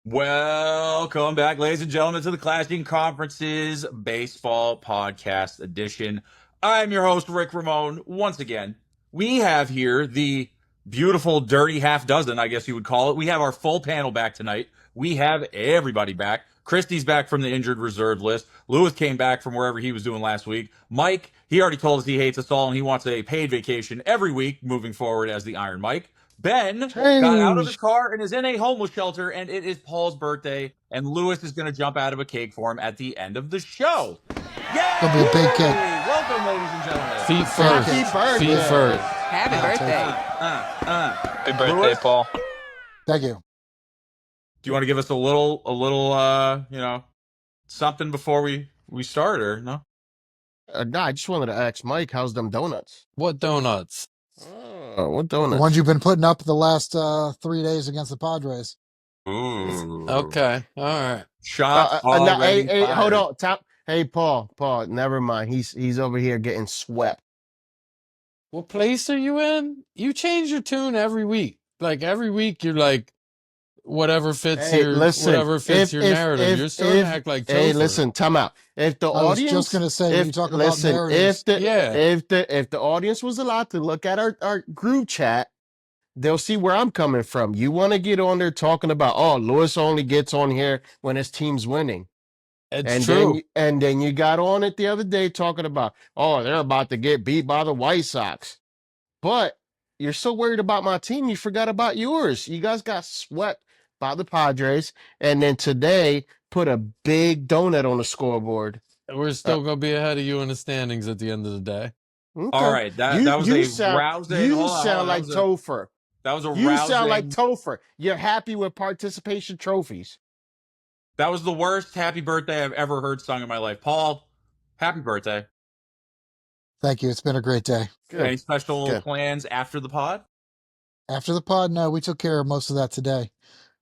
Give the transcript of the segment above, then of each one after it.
Welcome back, ladies and gentlemen, to the Clashing Conferences Baseball Podcast Edition. I'm your host, Rick Ramone. Once again, we have here the beautiful, dirty half dozen, I guess you would call it. We have our full panel back tonight. We have everybody back. Christy's back from the injured reserve list. Lewis came back from wherever he was doing last week. Mike, he already told us he hates us all and he wants a paid vacation every week moving forward as the Iron Mike. Ben got out of his car and is in a homeless shelter, and it is Paul's birthday, and Lewis is going to jump out of a cake for him at the end of the show. Yay! It'll be a big cake. Welcome, ladies and gentlemen. Feet first. Feet first. Happy birthday. Happy birthday, Lewis? Paul. Thank you. Do you want to give us a little, something before we start, or no? No, I just wanted to ask Mike, how's them donuts? What donuts? What The donuts? ones you've been putting up the last 3 days against the Padres. Ooh. Okay, all right. Shots No, already hey, fired. hold on. Hey, Paul, never mind. He's over here getting swept. What place are you in? You change your tune every week. Like every week, you're like, whatever fits Hey, your listen, whatever fits your narrative. You're starting to act like Hey, Topher. listen, time out. If the I was audience, just going to say, when you talk about listen, narratives, if the audience was allowed to look at our group chat, they'll see where I'm coming from. You want to get on there talking about, oh, Lewis only gets on here when his team's winning. It's true. Then you got on it the other day talking about, oh, they're about to get beat by the White Sox. But you're so worried about my team, you forgot about yours. You guys got swept by the Padres, and then today put a big donut on the scoreboard. We're still gonna be ahead of you in the standings at the end of the day. Okay. All right, that was a rousing. You sound like Topher. That was a You rousing. sound like Topher. You're happy with participation trophies. That was the worst happy birthday I've ever heard sung in my life. Paul, happy birthday. thank you. It's been a great day. Any special plans after the pod? After the pod, no, we took care of most of that today.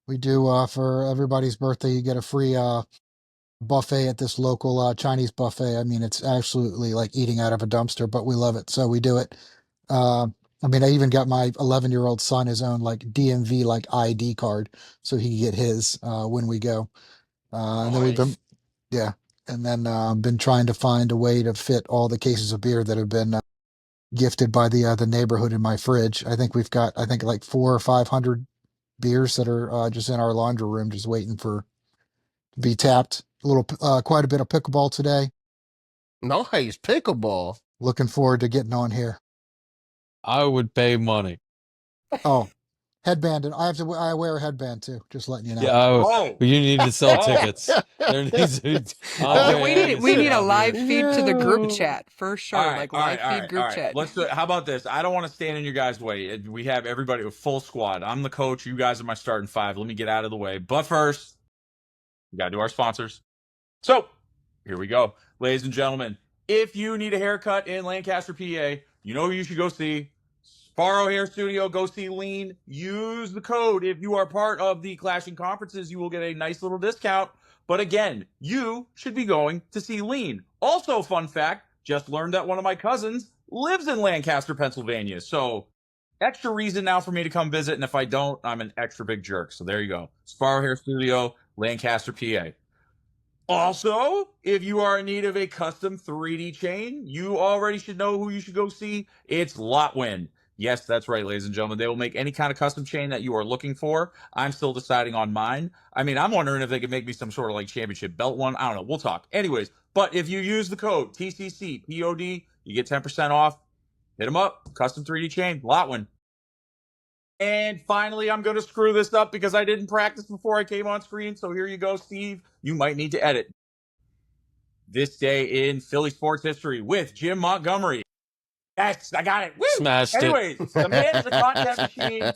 We do, for everybody's birthday, you get a free buffet at this local Chinese buffet. I mean, it's absolutely like eating out of a dumpster, but we love it. So we do it. I mean, I even got my 11-year-old son his own like DMV like ID card so he can get his when we go. And then we've been, yeah, and then been trying to find a way to fit all the cases of beer that have been gifted by the neighborhood in my fridge. I think we've got like 400 or 500 beers that are just in our laundry room, just waiting for to be tapped. Quite a bit of pickleball today. Nice pickleball. Looking forward to getting on here. I would pay money. Oh, headband, and I wear a headband too. Just letting you know. Yeah, you need to sell tickets. There needs to we need a live feed to the group chat for sure. Live feed group chat. Let's do it. How about this? I don't want to stand in your guys' way. We have everybody a full squad. I'm the coach. You guys are my starting five. Let me get out of the way. But first, we gotta do our sponsors. So here we go, ladies and gentlemen. If you need a haircut in Lancaster, PA, you know who you should go see. Sparrow Hair Studio, go see Lean. Use the code. If you are part of the Clashing Conferences, you will get a nice little discount. But again, you should be going to see Lean. Also, fun fact, just learned that one of my cousins lives in Lancaster, Pennsylvania. So, extra reason now for me to come visit. And if I don't, I'm an extra big jerk. So there you go. Sparrow Hair Studio, Lancaster, PA. Also, if you are in need of a custom 3D chain, you already should know who you should go see. It's Lotwin. Yes, that's right, ladies and gentlemen. They will make any kind of custom chain that you are looking for. I'm still deciding on mine. I mean, I'm wondering if they could make me some sort of like championship belt one. I don't know. We'll talk. Anyways, but if you use the code TCCPOD, you get 10% off. Hit them up. Custom 3D chain. Lotwin. And finally, I'm going to screw this up because I didn't practice before I came on screen. So here you go, Steve. You might need to edit. This day in Philly sports history with Jim Montgomery. Yes, I got it. Woo! Smashed Anyways, the man is a content machine.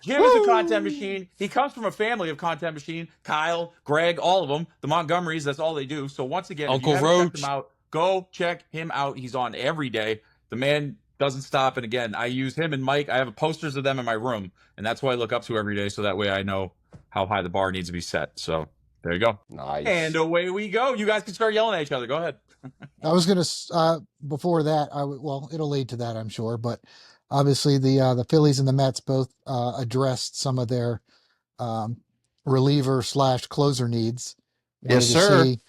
Jim is a content machine. He comes from a family of content machine. Kyle, Greg, all of them. The Montgomerys, that's all they do. So once again, Uncle if you haven't checked Roach. him out, go check him out. He's on every day. The man doesn't stop. And again, I use him and Mike. I have posters of them in my room. And that's who I look up to every day. So that way I know how high the bar needs to be set. So there you go. Nice. And away we go. You guys can start yelling at each other. Go ahead. I was going to, before that, well, it'll lead to that, I'm sure. But obviously the Phillies and the Mets both addressed some of their reliever / closer needs. Wanted Yes, to sir. see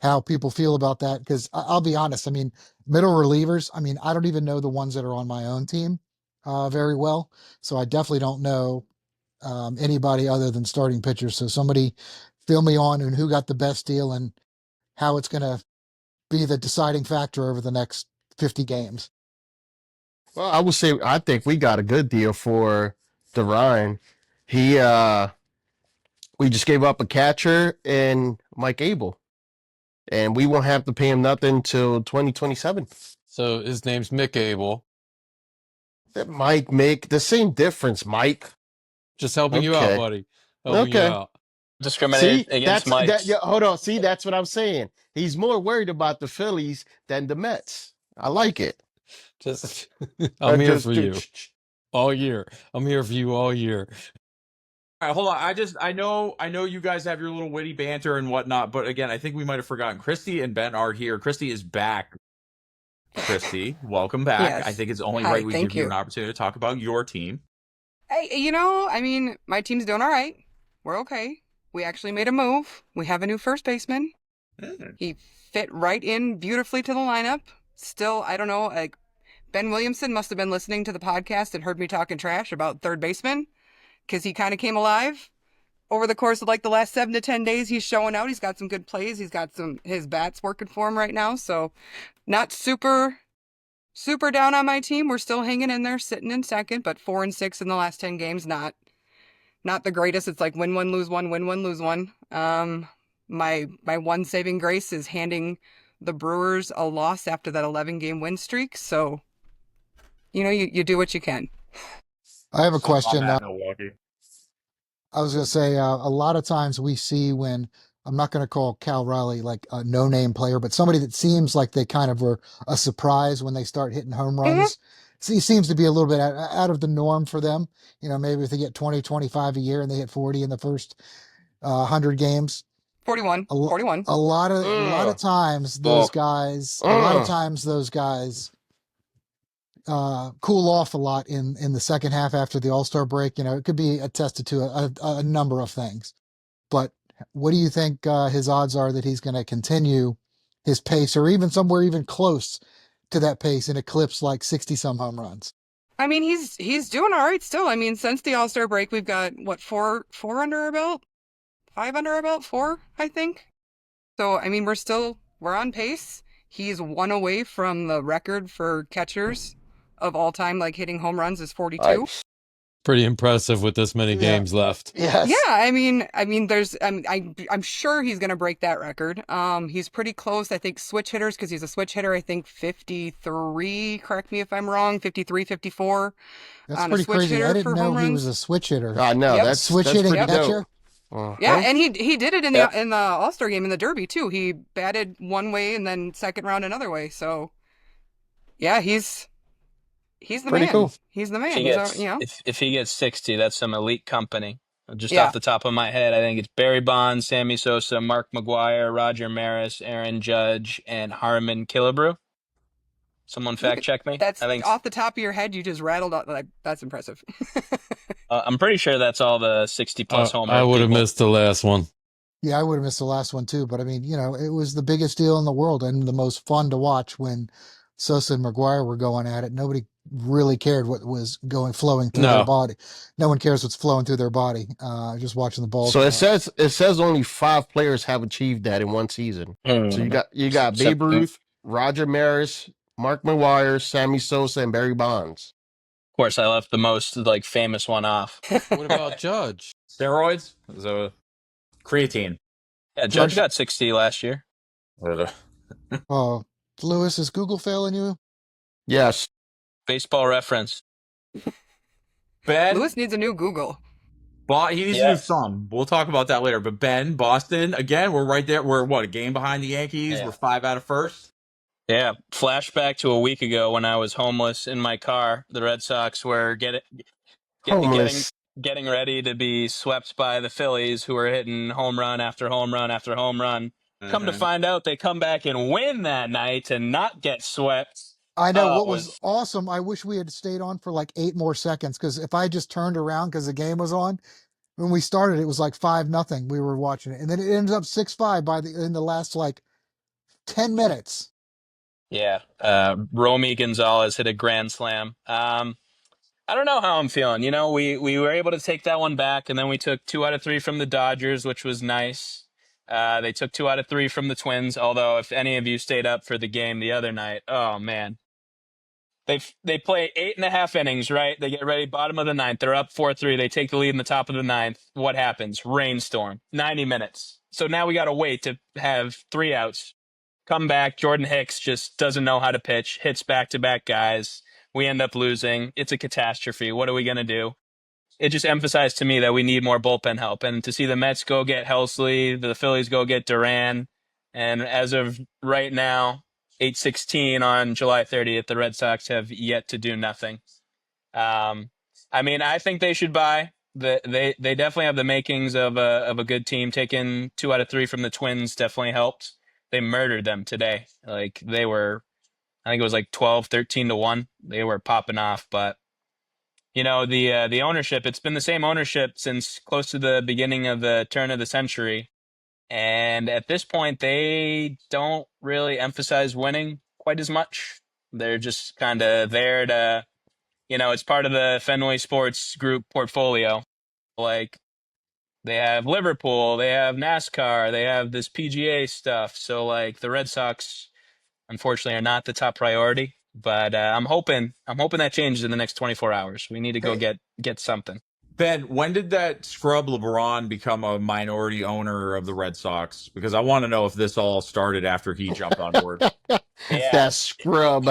how people feel about that, because I'll be honest. I mean, middle relievers. I mean, I don't even know the ones that are on my own team very well, so I definitely don't know anybody other than starting pitchers. So somebody fill me on who got the best deal and how it's going to be the deciding factor over the next 50 games. Well, I would say I think we got a good deal for Ryan. He we just gave up a catcher and Mike Abel. And we won't have to pay him nothing till 2027. So his name's Mick Abel. That might make the same difference, Mike. Just helping you out, buddy. Helping you out. Discriminate against Mike. Hold on. See, that's what I'm saying. He's more worried about the Phillies than the Mets. I like it. Just I'm here for you all year. I'm here for you all year. All right, hold on. I know you guys have your little witty banter and whatnot, but again, I think we might have forgotten. Christy and Ben are here. Christy is back. Christy, welcome back. Yes. I think it's only Hi, right we thank give you you. an opportunity to talk about your team. Hey, I mean, my team's doing all right. We're okay. We actually made a move. We have a new first baseman. He fit right in beautifully to the lineup. Still, I don't know, like Ben Williamson must have been listening to the podcast and heard me talking trash about third baseman, because he kind of came alive over the course of like the last 7 to 10 days. He's showing out. He's got some good plays. He's got his bats working for him right now. So not super down on my team. We're still hanging in there, sitting in second, but 4-6 in the last 10 games. Not the greatest. It's like win one, lose one, win one, lose one. My one saving grace is handing the Brewers a loss after that 11-game win streak. So, you do what you can. I have a question. Milwaukee. I was going to say, a lot of times we see when, I'm not going to call Cal Raleigh like a no-name player, but somebody that seems like they kind of were a surprise when they start hitting home runs. He seems to be a little bit out of the norm for them. Maybe if they get 20, 25 a year and they hit 40 in the first 100 games. 41. A lot of times those guys, cool off a lot in the second half after the All-Star break. It could be attested to a number of things. But what do you think his odds are that he's going to continue his pace, or even somewhere even close to that pace and eclipse like 60-some home runs? I mean, he's doing all right still. I mean, since the All-Star break, we've got, four under our belt? 5 under our belt? 4, I think. So, I mean, we're on pace. He's 1 away from the record for catchers of all time, like hitting home runs, is 42. Pretty impressive with this many games left. Yes. Yeah, I mean, I'm sure he's going to break that record. He's pretty close. I think switch hitters, because he's a switch hitter, I think 53, correct me if I'm wrong, 53, 54. That's pretty crazy. I didn't know he was a switch hitter. I know. Yep. That's switch hitting pretty catcher. dope. Yeah, and he did it in the All-Star game in the Derby too. He batted one way and then second round another way. So, yeah, he's the Pretty man. cool. He's the man. If he gets 60, that's some elite company. Just off the top of my head, I think it's Barry Bonds, Sammy Sosa, Mark McGwire, Roger Maris, Aaron Judge, and Harmon Killebrew. Someone fact check me. That's I think off the top of your head. You just rattled out. Like, that's impressive. I'm pretty sure that's all the 60 plus home runs. I would have missed the last one. Yeah, I would have missed the last one too. But I mean, it was the biggest deal in the world and the most fun to watch when Sosa and McGwire were going at it. Nobody really cared what was flowing through their body. No one cares what's flowing through their body. Just watching the ball. So it says only 5 players have achieved that in one season. So you got Babe Ruth, Roger Maris, Mark McGwire, Sammy Sosa, and Barry Bonds. Of course, I left the most famous one off. What about Judge? Steroids? So creatine. Yeah, Judge got 60 last year. Oh, Lewis, is Google failing you? Yes. Baseball Reference. Ben? Lewis needs a new Google. He needs to do some. We'll talk about that later. But Ben, Boston, again, we're right there. We're a game behind the Yankees. Yeah. We're 5 out of first. Yeah, flashback to a week ago when I was homeless in my car. The Red Sox were getting ready to be swept by the Phillies, who were hitting home run after home run after home run. Come to find out, they come back and win that night and not get swept. I know. What was awesome, I wish we had stayed on for like 8 more seconds, because if I just turned around because the game was on, When we started, it was like 5-0. We were watching it, and then it ended up 6-5 in the last like 10 minutes. Yeah. Romy Gonzalez hit a grand slam. I don't know how I'm feeling. You know, we were able to take that one back, and then we took 2 out of 3 from the Dodgers, which was nice. They took 2 out of 3 from the Twins, although if any of you stayed up for the game the other night, oh man. They play 8.5 innings, right? They get ready, bottom of the ninth. They're up 4-3. They take the lead in the top of the ninth. What happens? Rainstorm. 90 minutes. So now we got to wait to have 3 outs. Come back. Jordan Hicks just doesn't know how to pitch. Hits back-to-back guys. We end up losing. It's a catastrophe. What are we going to do? It just emphasized to me that we need more bullpen help. And to see the Mets go get Helsley, the Phillies go get Duran, and as of right now, 8/16 on July 30th, the Red Sox have yet to do nothing. I mean, I think they should buy. They definitely have the makings of a good team. Taking 2 out of 3 from the Twins definitely helped. They murdered them today. Like they were, I think it was like 12-13-1. They were popping off, but you know, the ownership, it's been the same ownership since close to the beginning of the turn of the century. And at this point, they don't really emphasize winning quite as much. They're just kind of there to, you know, it's part of the Fenway Sports Group portfolio. Like they have Liverpool, they have NASCAR, they have this PGA stuff. So like the Red Sox, unfortunately, are not the top priority. But I'm hoping that changes in the next 24 hours. We need to go get something. Ben, when did that scrub LeBron become a minority owner of the Red Sox? Because I want to know if this all started after he jumped on board. Yeah. That scrub.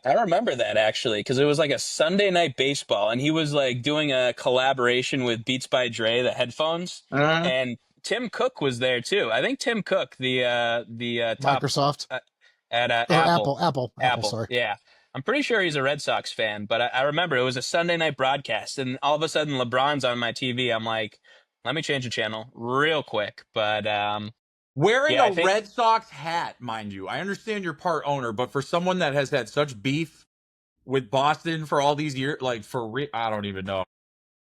I remember that actually, because it was like a Sunday Night Baseball, and he was like doing a collaboration with Beats by Dre, the headphones, and Tim Cook was there too. I think Tim Cook, the top Microsoft at or Apple. Apple. Sorry. Yeah. I'm pretty sure he's a Red Sox fan, but I remember it was a Sunday night broadcast, and all of a sudden LeBron's on my TV. I'm like, let me change the channel real quick. But wearing a Red Sox hat, mind you. I understand you're part owner, but for someone that has had such beef with Boston for all these years, like I don't even know.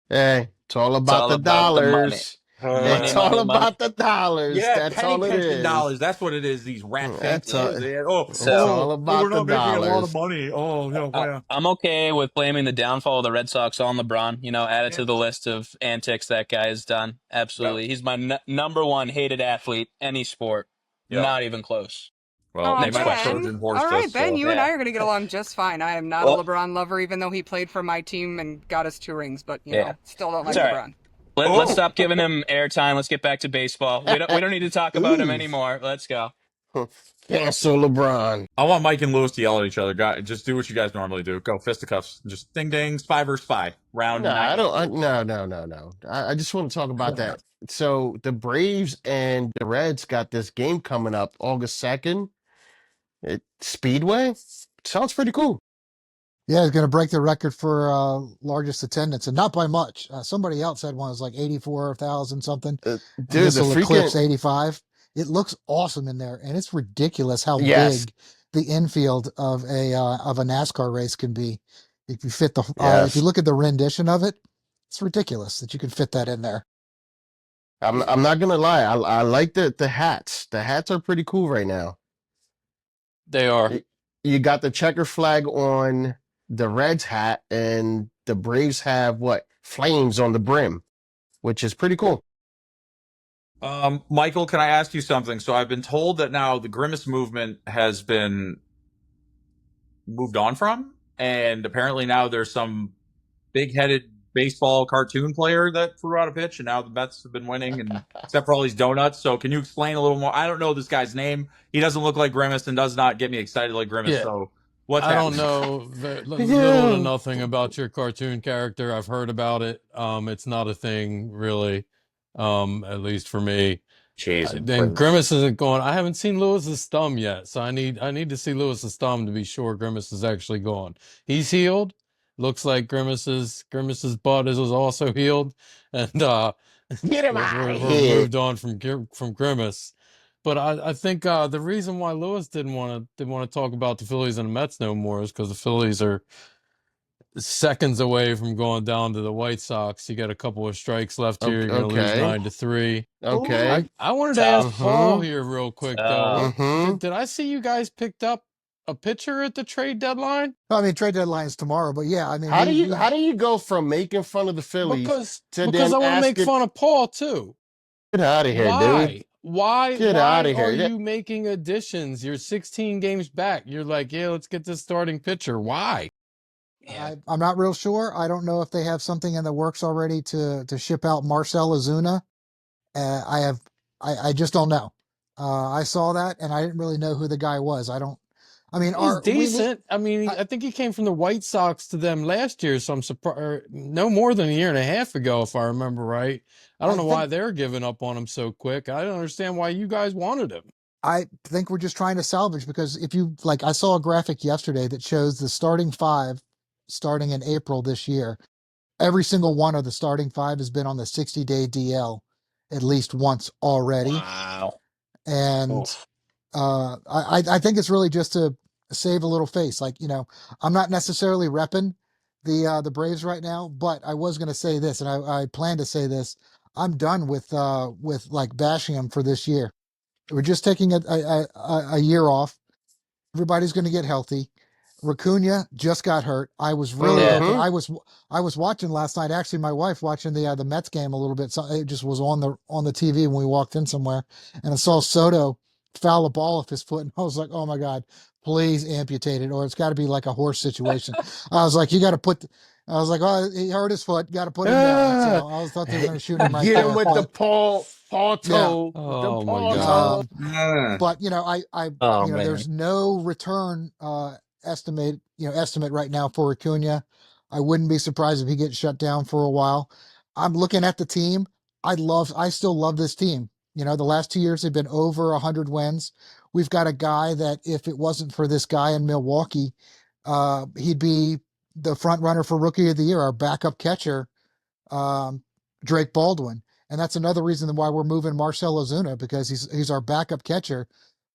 Hey, it's all about the dollars. It's all about the dollars. Yeah, that's all it is. Dollars. That's what it is. These rat That's it's all about we're not the making dollars. a lot of money. Oh, no, yeah. I'm okay with blaming the downfall of the Red Sox on LeBron. You know, add it to the list of antics that guy has done. Absolutely. Yep. He's my number one hated athlete, any sport. Yep. Not even close. Well, next question. All right, Ben, you and I are going to get along just fine. I am not a LeBron lover, even though he played for my team and got us 2 rings, but, you know, still don't like LeBron. Right. Let's stop giving him airtime. Let's get back to baseball. We don't need to talk about him anymore. Let's go. Cancel LeBron. I want Mike and Lewis to yell at each other. Just do what you guys normally do. Go fisticuffs. Just ding ding. Spy versus spy. Round 9. No. I just want to talk about that. So the Braves and the Reds got this game coming up August 2nd. Speedway. Sounds pretty cool. Yeah, he's going to break the record for largest attendance, and not by much. Somebody else had one. It was like 84,000 something. Dude, this will eclipse 85. It looks awesome in there, and it's ridiculous how big the infield of a NASCAR race can be. If you fit if you look at the rendition of it, it's ridiculous that you can fit that in there. I'm not gonna lie. I like the hats. The hats are pretty cool right now. They are. You got the checker flag on the Reds hat, and the Braves have flames on the brim, which is pretty cool. Michael, can I ask you something? So I've been told that now the Grimace movement has been moved on from, and apparently now there's some big-headed baseball cartoon player that threw out a pitch, and now the Mets have been winning, and except for all these donuts. So can you explain a little more? I don't know this guy's name. He doesn't look like Grimace and does not get me excited like Grimace. Yeah. So what's happening? Don't know little to nothing about your cartoon character. I've heard about it. It's not a thing really, at least for me. Then Grimace isn't going. I haven't seen Lewis's thumb yet, so I need to see Lewis's thumb to be sure Grimace is actually gone. He's healed. Looks like Grimace's butt is also healed, and get him out we're moved on from Grimace. But I think the reason why Lewis didn't want to talk about the Phillies and the Mets no more is because the Phillies are seconds away from going down to the White Sox. You got a couple of strikes left here. You're going to lose 9-3. Okay. I wanted to ask Mhm. Paul here real quick, though. Mhm. Did I see you guys picked up a pitcher at the trade dedeadline? I mean, trade deadline is tomorrow, but yeah, I mean, How do you go from making fun of the Phillies Because to I then want to make asking, fun of Paul, too. get out of here, dude. Why Get outta here. are you making additions? You're 16 games back. You're like, yeah, let's get this starting pitcher. Why? Yeah. I'm not real sure. I don't know if they have something in the works already to ship out Marcell Ozuna. I just don't know. I saw that and I didn't really know who the guy was. He's decent. I think he came from the White Sox to them last year, so I'm surprised. No more than a year and a half ago, if I remember right. I don't know why they're giving up on him so quick. I don't understand why you guys wanted him. I think we're just trying to salvage because if you like, I saw a graphic yesterday that shows the starting five starting in April this year. Every single one of the starting five has been on the 60-day DL at least once already. Wow. And I think it's really just to save a little face. Like, I'm not necessarily repping the Braves right now, but I was going to say this, and I plan to say this. I'm done with like bashing them for this year. We're just taking a year off. Everybody's going to get healthy. Racuna just got hurt. I was really hoping. I was watching last night. Actually, my wife watching the Mets game a little bit. So it just was on the TV when we walked in somewhere, and I saw Soto foul a ball off his foot, and I was like, "Oh my God, please amputate it, or it's got to be like a horse situation." I was like, "You got to put." I was like, "Oh, he hurt his foot. Got to put him down." So I thought they were going to shoot him right Get there. him with the paw toe. Yeah. Oh, the my paw God. toe. But there's no return estimate right now for Acuna. I wouldn't be surprised if he gets shut down for a while. I'm looking at the team. I still love this team. The last 2 years they've been over 100 wins. We've got a guy that if it wasn't for this guy in Milwaukee, he'd be the front runner for Rookie of the Year, our backup catcher, Drake Baldwin. And that's another reason why we're moving Marcell Ozuna, because he's our backup catcher,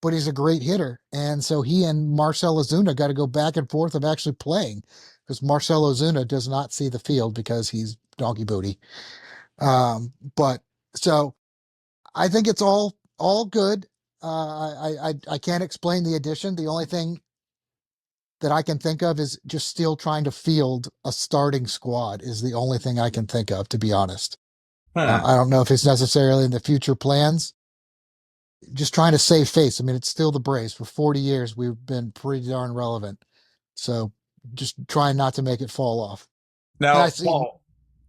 but he's a great hitter. And so he and Marcell Ozuna got to go back and forth of actually playing, because Marcell Ozuna does not see the field because he's donkey booty. But so I think it's all good. I can't explain the addition. The only thing that I can think of is just still trying to field a starting squad is the only thing I can think of, to be honest. I don't know if it's necessarily in the future plans. Just trying to save face. I mean, it's still the Braves. For 40 years, we've been pretty darn relevant. So just trying not to make it fall off. Now, Paul,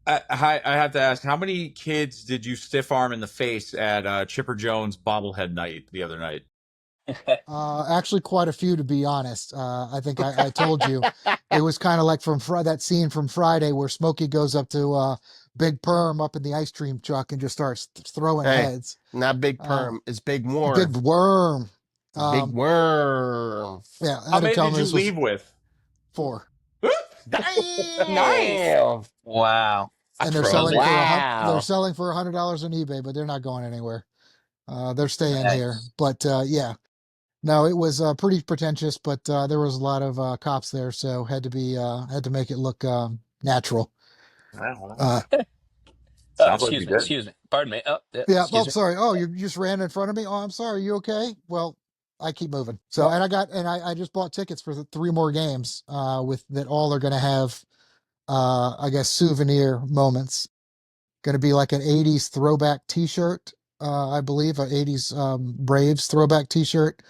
I have to ask, how many kids did you stiff arm in the face at Chipper Jones bobblehead night the other night? Actually, quite a few, to be honest. I think I told you it was kind of like from that scene from Friday where Smokey goes up to Big Perm up in the ice cream truck and just starts throwing heads. Not Big Perm, it's Big Worm. Big Worm. Big Worm. Yeah. How many did you leave with? 4. Damn. Nice. Wow. And they're selling for $100 on eBay, but they're not going anywhere. They're staying here. But yeah. No, it was pretty pretentious, but there was a lot of cops there, so had to make it look natural. Excuse me. Pardon me. Oh, yeah. Oh, sorry. Oh, you just ran in front of me. Oh, I'm sorry. You okay? Well, I keep moving. So, I just bought tickets for 3 more games. With that, all are going to have, I guess, souvenir moments. Going to be like an '80s throwback T-shirt. I believe an '80s Braves throwback T-shirt.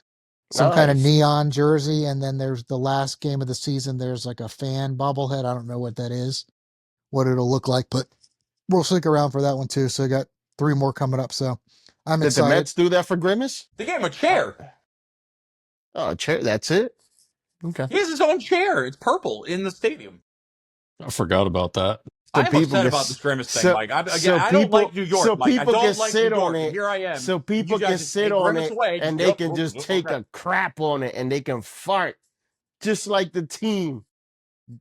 Some kind of neon jersey, and then there's the last game of the season. There's like a fan bobblehead. I don't know what that is, what it'll look like, but we'll stick around for that one too. So I got 3 more coming up. So I'm excited. Did the Mets do that for Grimace? They gave him a chair. Oh, a chair. That's it. Okay. He has his own chair. It's purple in the stadium. I forgot about that. I'm upset about this Grimace thing, Mike. I don't like New York, Mike. I don't like New York. Here I am. So people can sit on it and they can just take a crap on it and they can fart just like the team.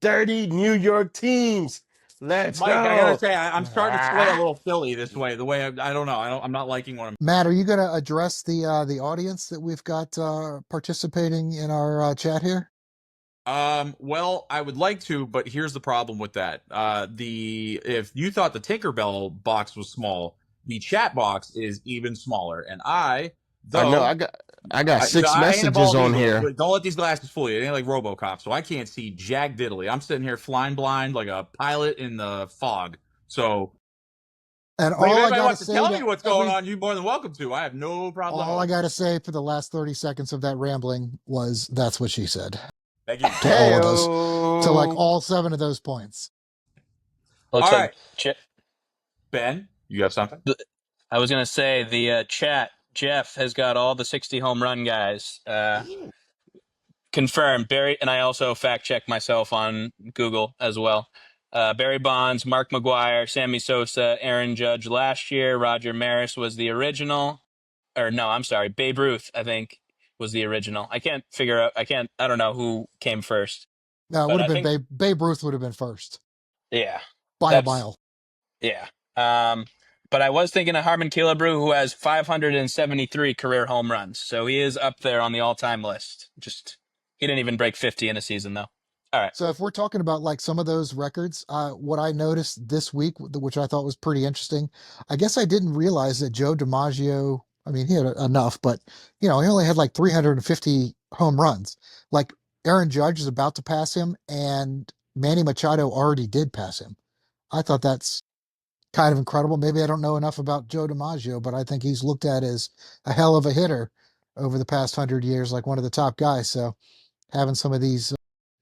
Dirty New York teams. Let's Mike, go. I gotta say, I'm starting to sway a little Philly this way. The way I don't know. I'm not liking what I'm. Matt, are you going to address the audience that we've got participating in our chat here? Well, I would like to, but here's the problem with that. If you thought the Tinkerbell box was small, the chat box is even smaller. And I know I got six I ain't a messages bald on eagle. here. Don't let these glasses fool you. It ain't like RoboCop, so I can't see jack diddly. I'm sitting here flying blind like a pilot in the fog. So, And if all I anybody gotta wants to say tell to me what's going on, you're more than welcome to. I have no problem at all all. I gotta say for the last 30 seconds of that rambling was that's what she said. Thank you. To all of those, to like Heyo. all 7 of those points. Looks All like Ben, you have something? I was gonna say the chat. Jeff has got all the 60 home run guys. Confirmed. Barry, and I also fact checked myself on Google as well. Barry Bonds, Mark McGuire, Sammy Sosa, Aaron Judge last year. Roger Maris was the original. Or no, I'm sorry. Babe Ruth, I think, was the original. I can't figure out. I don't know who came first. No, it But would have I been think, Babe Ruth would have been first yeah, by a that's, mile. yeah. But I was thinking of Harmon Killebrew, who has 573 career home runs. So he is up there on the all-time list. He didn't even break 50 in a season, though. All right. So if we're talking about like some of those records, what I noticed this week, which I thought was pretty interesting, I guess I didn't realize that Joe DiMaggio, I mean, he had enough, but he only had like 350 home runs. Like Aaron Judge is about to pass him, and Manny Machado already did pass him. I thought that's kind of incredible. Maybe I don't know enough about Joe DiMaggio, but I think he's looked at as a hell of a hitter over the past 100 years, like one of the top guys. So having some of these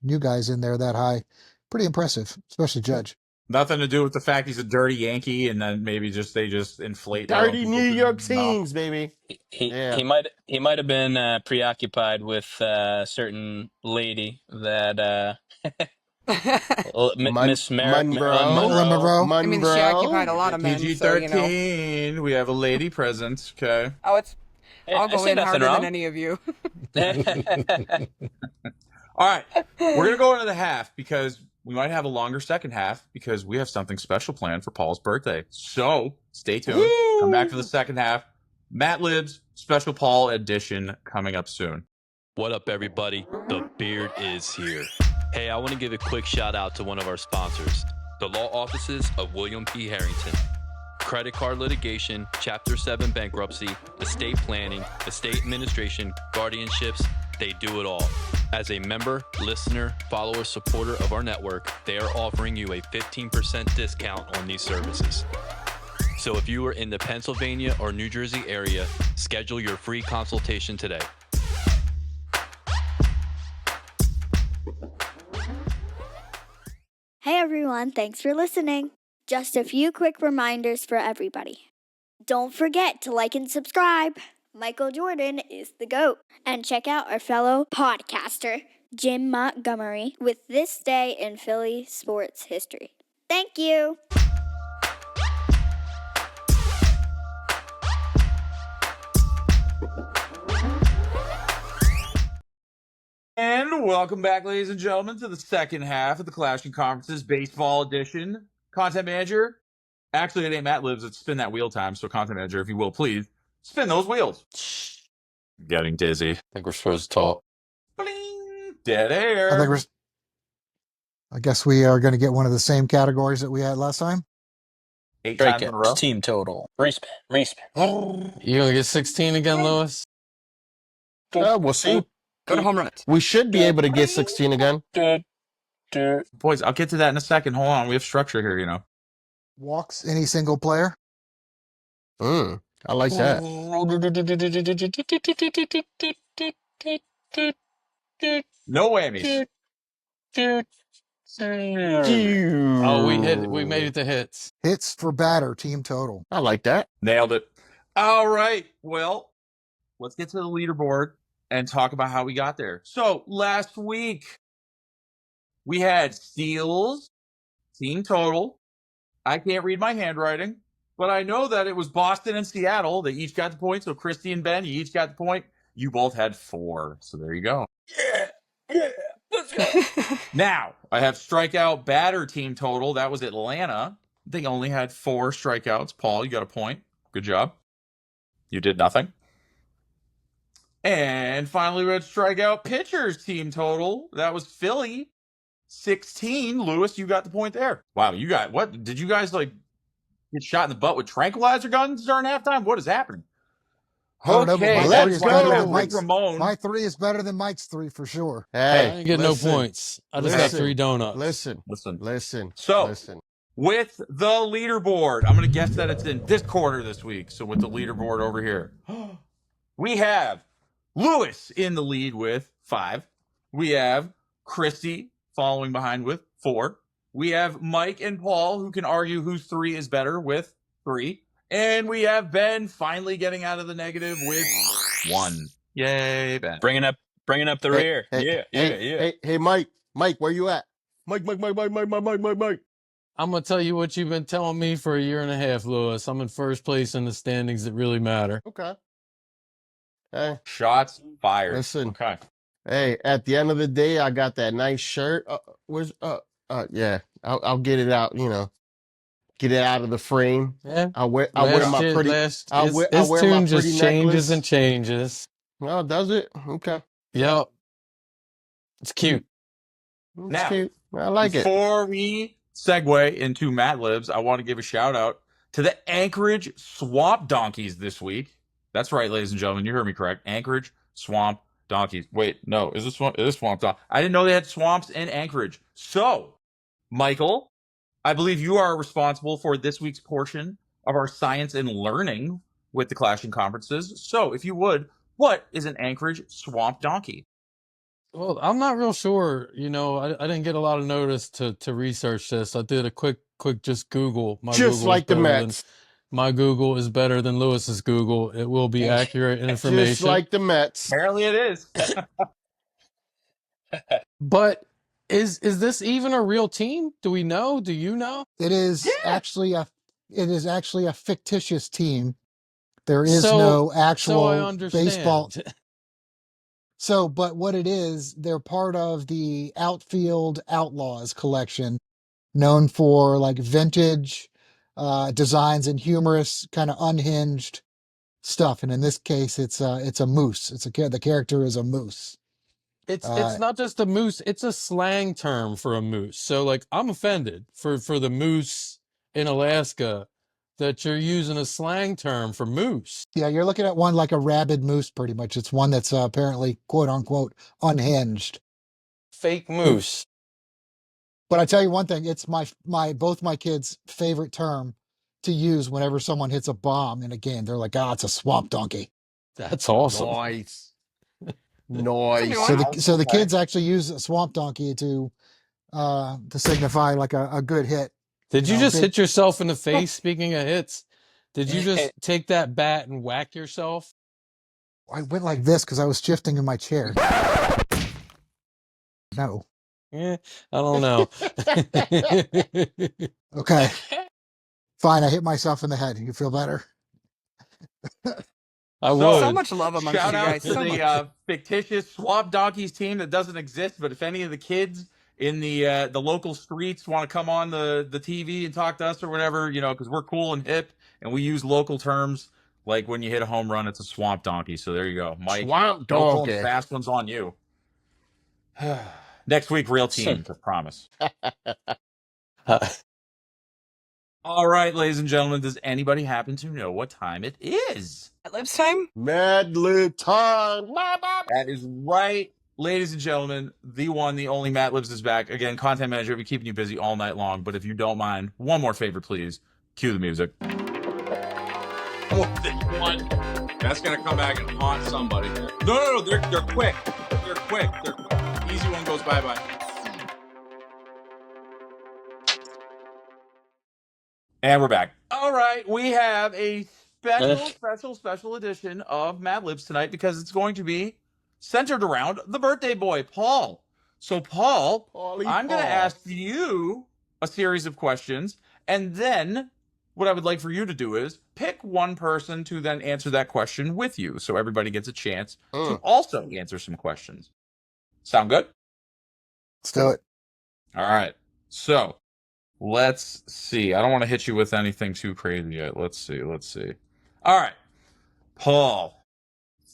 new guys in there that high, pretty impressive, especially Judge. Nothing to do with the fact he's a dirty Yankee, and then maybe they just inflate how Dirty people New can- York no. teams, baby. Yeah. He might have been preoccupied with a certain lady that Miss Marilyn Monroe. Monroe. I mean, she occupied a lot of men, so PG-13. We have a lady present. Okay. Oh, Hey, I'll I go said in nothing harder wrong. than any of you. All right. We're gonna go into the half because we might have a longer second half because we have something special planned for Paul's birthday. So stay tuned. Woo! Come back for the second half. Matt Libs special Paul edition coming up soon. What up, everybody? The beard is here. Hey, I want to give a quick shout out to one of our sponsors, the law offices of William P. Harrington. Credit card litigation, Chapter 7 bankruptcy, estate planning, estate administration, guardianships, they do it all. As a member, listener, follower, supporter of our network, they are offering you a 15% discount on these services. So if you are in the Pennsylvania or New Jersey area, schedule your free consultation today. Hey everyone, thanks for listening. Just a few quick reminders for everybody. Don't forget to like and subscribe. Michael Jordan is the GOAT. And check out our fellow podcaster, Jim Montgomery, with This Day in Philly Sports History. Thank you. And welcome back, ladies and gentlemen, to the second half of the Clashing Conferences Baseball Edition. Content Manager. Actually, it ain't Matt Libs. It's spin that wheel time. So, Content Manager, if you will, please spin those wheels. Getting dizzy. I think we're supposed to talk. Bling! Dead air. I guess we are going to get one of the same categories that we had last time. 8 times in a row. Strikeouts, team total, respin. You gonna get 16 again, Lewis? We'll see. Go to home runs. We should be able to get 16 again. Boys, I'll get to that in a second. Hold on. We have structure here, Walks any single player. I like that. No whammies. Oh, we made it to hits. Hits for batter, team total. I like that. Nailed it. All right. Well, let's get to the leaderboard and talk about how we got there. So last week, we had steals, team total. I can't read my handwriting, but I know that it was Boston and Seattle. They each got the point. So Christy and Ben, you each got the point. You both had 4. So there you go. Yeah, let's go. Now, I have strikeout batter team total. That was Atlanta. They only had 4 strikeouts. Paul, you got a point. Good job. You did nothing. And finally, we had strikeout pitchers team total. That was Philly, 16. Lewis, you got the point there. Wow, you got what? Did you guys like get shot in the butt with tranquilizer guns during halftime? What is happening? I don't know, but Okay, my let's three is go. better than Rick Mike's. Ramon. My 3 is better than Mike's 3 for sure. I Hey, didn't get listen, no points. I just got 3 donuts. Listen. So, with the leaderboard, I'm going to guess that it's in this corner this week. So, with the leaderboard over here, we have Lewis in the lead with 5. We have Christy following behind with 4. We have Mike and Paul, who can argue whose 3 is better, with 3. And we have Ben finally getting out of the negative with 1. Yay, Ben. Bringing up the rear. Yeah. Hey, Mike, where you at? Mike. I'm going to tell you what you've been telling me for a year and a half, Lewis. I'm in first place in the standings that really matter. Okay. Hey, Shots fired. listen. Okay. Hey, at the end of the day, I got that nice shirt. Yeah, I'll get it out. Get it out of the frame. Yeah. I'll wear my pretty. His I'll wear my tune just pretty changes necklace. and changes. Oh, does it? Okay. Yep. It's cute. It's Now, cute. I like it. Before we segue into Matt Libs, I want to give a shout out to the Anchorage Swamp Donkeys this week. That's right, ladies and gentlemen. You heard me correct. Anchorage Swamp Donkeys. Wait, no. Is this Swamp Donkeys? I didn't know they had swamps in Anchorage. So, Michael, I believe you are responsible for this week's portion of our science and learning with the Clashing Conferences. So, if you would, what is an Anchorage Swamp Donkey? Well, I'm not real sure. I didn't get a lot of notice to research this. I did a quick just Google. My Google is better than Lewis's Google. It will be accurate information. Just like the Mets. Apparently it is. But is this even a real team? Do we know? Do you know? It is actually a fictitious team. There is no actual so I understand. baseball. So, but what it is, they're part of the Outfield Outlaws collection, known for like vintage designs and humorous, kind of unhinged stuff. And in this case, it's a moose. The character is a moose. It's not just a moose, it's a slang term for a moose. So like I'm offended for the moose in Alaska that you're using a slang term for moose. Yeah, you're looking at one like a rabid moose, pretty much. It's one that's apparently quote unquote unhinged. Fake moose. But I tell you one thing, it's both my kids' favorite term to use whenever someone hits a bomb in a game. They're like, it's a swamp donkey. That's awesome. Nice. Nice. So the kids actually use a swamp donkey to signify like a good hit. Did you just hit yourself in the face? Speaking of hits, did you just take that bat and whack yourself? I went like this because I was shifting in my chair. No. Yeah, I don't know. Okay. Fine, I hit myself in the head. You feel better? I would. So much love amongst Shout you out guys. to So much. the fictitious Swamp Donkeys team that doesn't exist, but if any of the kids in the local streets want to come on the TV and talk to us or whatever, because we're cool and hip and we use local terms, like when you hit a home run, it's a swamp donkey. So there you go, Mike. Swamp No pulling donkey. fast ones on you. Next week, real team, I promise. All right, ladies and gentlemen, does anybody happen to know what time it is? At Libs time? Mad Lib time. That is right. Ladies and gentlemen, the one, the only Matt Libs is back. Again, content manager will be keeping you busy all night long. But if you don't mind, one more favor, please. Cue the music. Oh, this one. That's going to come back and haunt somebody. No, they're quick. They're quick. Easy one goes bye-bye. And we're back. All right, we have a special edition of Mad Libs tonight because it's going to be centered around the birthday boy, Paul. So, Paul, I'm going to ask you a series of questions, and then what I would like for you to do is pick one person to then answer that question with you, so everybody gets a chance to also answer some questions. Sound good? Let's do it. All right. So, let's see. I don't want to hit you with anything too crazy yet. Let's see. All right. Paul,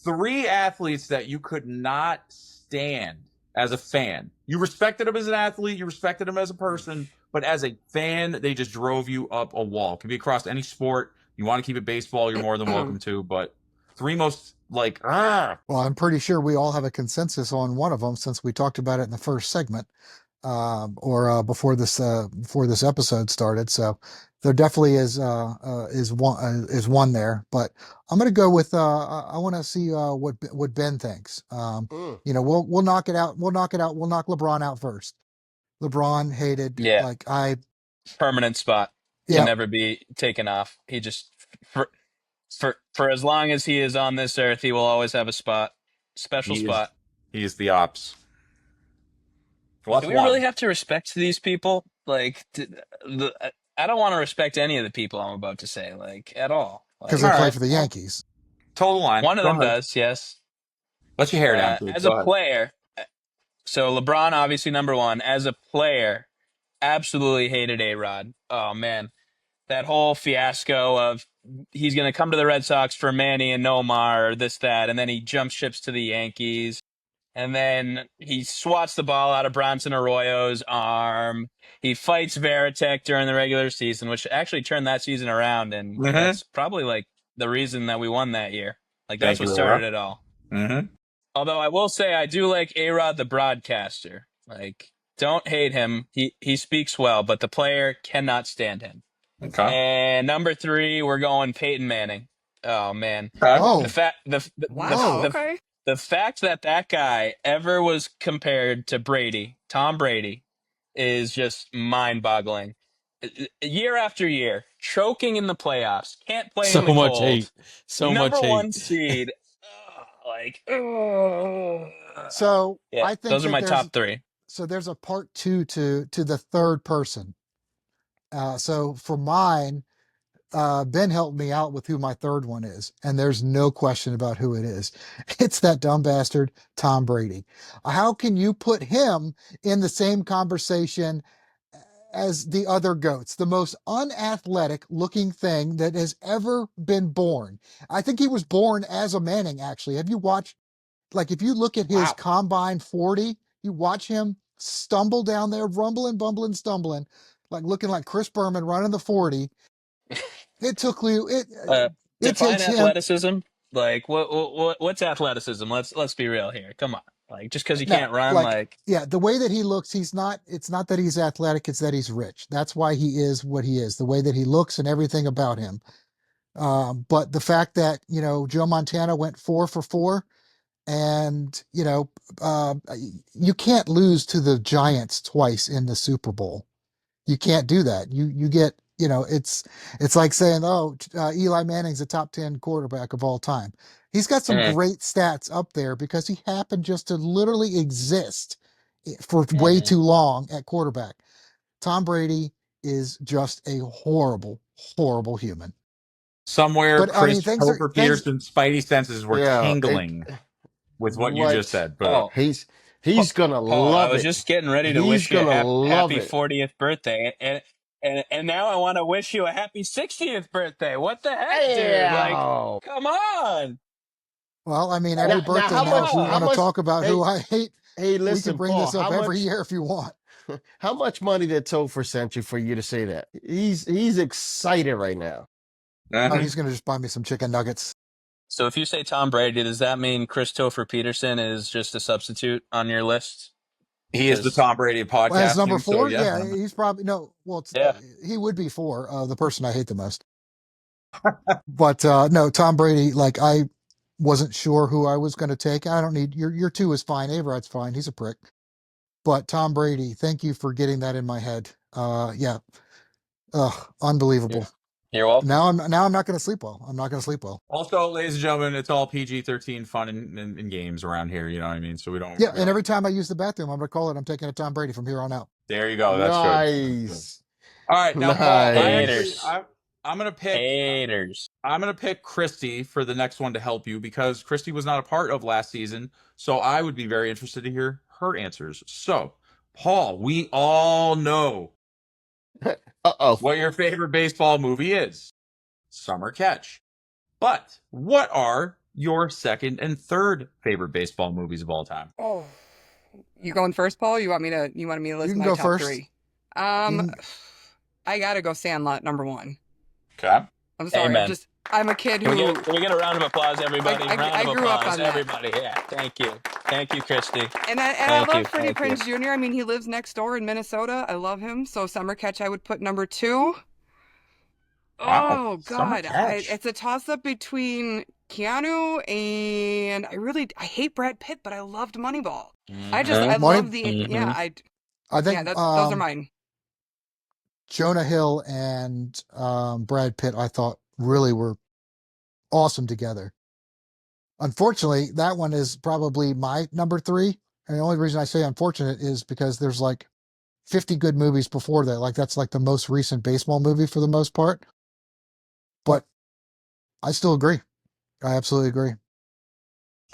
3 athletes that you could not stand as a fan. You respected him as an athlete, you respected him as a person, but as a fan, they just drove you up a wall. It could be across any sport. You want to keep it baseball, you're more than welcome to, but 3 most like Well, I'm pretty sure we all have a consensus on one of them since we talked about it in the first segment, before this episode started. So there definitely is one there. But I'm gonna go with I want to see what Ben thinks. We'll knock it out. We'll knock it out. We'll knock LeBron out first. LeBron hated permanent spot. Can never be taken off. He just for as long as he is on this earth, he will always have a spot. Special spot. He is the ops. Do we really have to respect these people? Like, I don't want to respect any of the people I'm about to say, like, at all. Because they play for the Yankees. Total line. One of them does, yes. Let your hair down. As a player, so LeBron, obviously number one. As a player, absolutely hated A-Rod. Oh, man. That whole fiasco of he's going to come to the Red Sox for Manny and Nomar or this, that, and then he jumps ships to the Yankees. And then he swats the ball out of Bronson Arroyo's arm. He fights Veritek during the regular season, which actually turned that season around. And that's probably like the reason that we won that year. Like that's what started it all. Although I will say I do like A-Rod the broadcaster. Like, don't hate him. He speaks well, but the player cannot stand him. Okay. And number 3, we're going Peyton Manning. Oh man. Oh. The fact that guy ever was compared to Brady, Tom Brady, is just mind-boggling. Year after year, choking in the playoffs, can't play in the cold. Hate. Number much hate. 1 seed. So yeah, I think those are my top 3. So there's a part 2 to the third person. So for mine, Ben helped me out with who my third one is, and there's no question about who it is. It's that dumb bastard, Tom Brady. How can you put him in the same conversation as the other GOATs, the most unathletic looking thing that has ever been born? I think he was born as a Manning, actually. Have you watched, like, if you look at his combine 40, you watch him stumble down there, rumbling, bumbling, stumbling, like looking like Chris Berman running the 40. It took you. It define athleticism. Like what's athleticism? Let's be real here. Come on. Like just because he can't run, the way that he looks, he's not. It's not that he's athletic. It's that he's rich. That's why he is what he is. The way that he looks and everything about him. But the fact that Joe Montana went 4 for 4, and you can't lose to the Giants twice in the Super Bowl. You can't do that. You get. It's like saying, Eli Manning's a top 10 quarterback of all time. He's got some great stats up there because he happened just to literally exist for way too long at quarterback. Tom Brady is just a horrible, horrible human. Somewhere, Christopher Peterson's spidey senses were tingling with what you just said. But he's gonna love it. I was just getting ready to wish you a happy 40th birthday, and now I want to wish you a happy 60th birthday. What the heck, dude? Like, come on. Well, I mean, every birthday now, if we want to talk about who I hate, listen, we can bring Paul, this up every year if you want. How much money did Topher send you for you to say that? He's excited right now. He's going to just buy me some chicken nuggets. So if you say Tom Brady, does that mean Christopher Peterson is just a substitute on your list? He is the Tom Brady podcast. Well, as number 4, he's probably he would be 4, the person I hate the most. But no, Tom Brady. Like, I wasn't sure who I was going to take. I don't need your 2 is fine. A-Rod's fine. He's a prick. But Tom Brady, thank you for getting that in my head. Unbelievable. You're welcome. Now I'm not going to sleep well. I'm not going to sleep well. Also, ladies and gentlemen, it's all PG-13 fun and games around here. You know what I mean? So we don't. Yeah, and every time I use the bathroom, I'm going to call it. I'm taking a Tom Brady from here on out. There you go. That's nice. Good. All right, now Paul, I'm going to pick haters. I'm going to pick Christy for the next one to help you because Christy was not a part of last season. So I would be very interested to hear her answers. So, Paul, we all know what your favorite baseball movie is. Summer Catch. But what are your second and third favorite baseball movies of all time? Oh, you going first, Paul? You wanted me to list You can my go top first. 3? can- I gotta go Sandlot #1. Okay. I'm sorry. Amen. I'm a kid Can who. we get a round of applause, everybody? I grew up on that. Everybody. Yeah, thank you, Christy. And I love Freddie Prinze Jr. I mean, he lives next door in Minnesota. I love him. So Summer Catch, I would put #2. Wow. Oh Summer God, Catch. it's a toss-up between Keanu and I hate Brad Pitt, but I loved Moneyball. I love the I think those are mine. Jonah Hill and Brad Pitt, I thought really were awesome together. Unfortunately, that one is probably my #3. And the only reason I say unfortunate is because there's like 50 good movies before that. Like that's like the most recent baseball movie for the most part. But I still agree. I absolutely agree.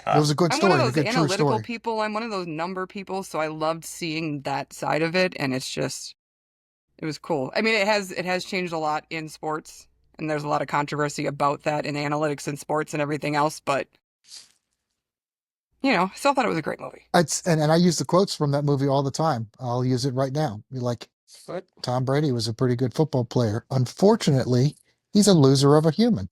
It was a good I'm story, one of a those good true analytical story. people. I'm one of those number people, so I loved seeing that side of it, and it was cool. I mean, it has changed a lot in sports, and there's a lot of controversy about that in analytics and sports and everything else, but I still thought it was a great movie. And I use the quotes from that movie all the time. I'll use it right now. Be like, Tom Brady was a pretty good football player. Unfortunately, he's a loser of a human.